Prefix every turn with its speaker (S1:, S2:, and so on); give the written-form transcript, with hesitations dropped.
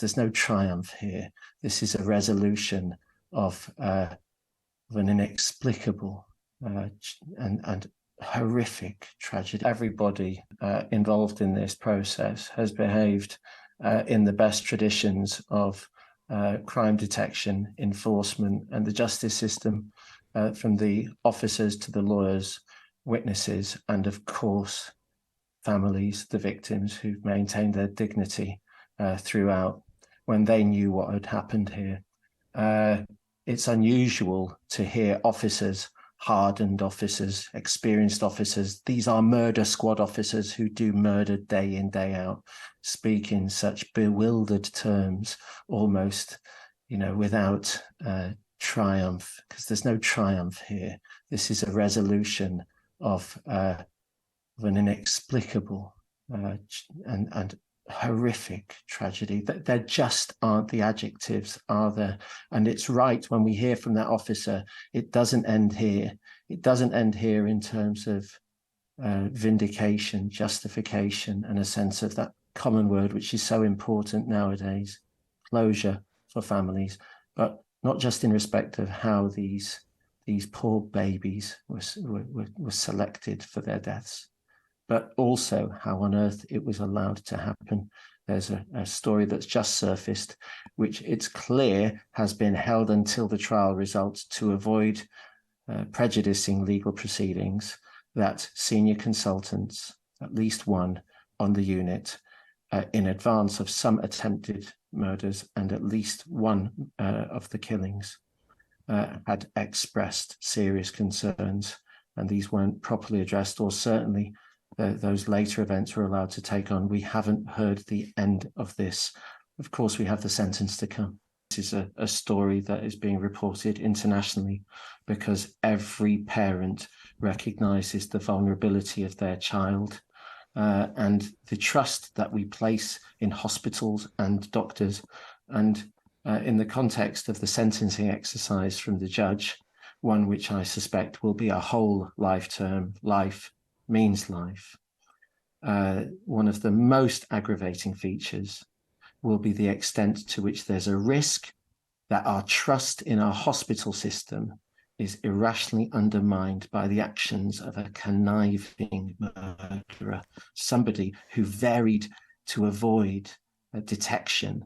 S1: There's no triumph here. This is a resolution of an inexplicable and horrific tragedy. Everybody involved in this process has behaved in the best traditions of crime detection, enforcement, and the justice system, from the officers to the lawyers, witnesses, and of course, families, the victims who've maintained their dignity throughout when they knew what had happened here. It's unusual to hear officers, hardened officers, experienced officers, these are murder squad officers who do murder day in, day out, speak in such bewildered terms, almost, without triumph, because there's no triumph here. This is a resolution of an inexplicable and horrific tragedy. There just aren't the adjectives, are there? And it's right when we hear from that officer, it doesn't end here. It doesn't end here in terms of vindication, justification, and a sense of that common word, which is so important nowadays, closure for families, but not just in respect of how these poor babies were selected for their deaths, but also how on earth it was allowed to happen. There's a story that's just surfaced, which it's clear has been held until the trial results to avoid prejudicing legal proceedings, that senior consultants, at least one on the unit, in advance of some attempted murders and at least one of the killings, had expressed serious concerns, and these weren't properly addressed, or certainly those later events were allowed to take on. We haven't heard the end of this. Of course, we have the sentence to come. This is a story that is being reported internationally because every parent recognizes the vulnerability of their child and the trust that we place in hospitals and doctors. And in the context of the sentencing exercise from the judge, one which I suspect will be a whole life term, life means life. One of the most aggravating features will be the extent to which there's a risk that our trust in our hospital system is irrationally undermined by the actions of a conniving murderer, somebody who varied to avoid detection.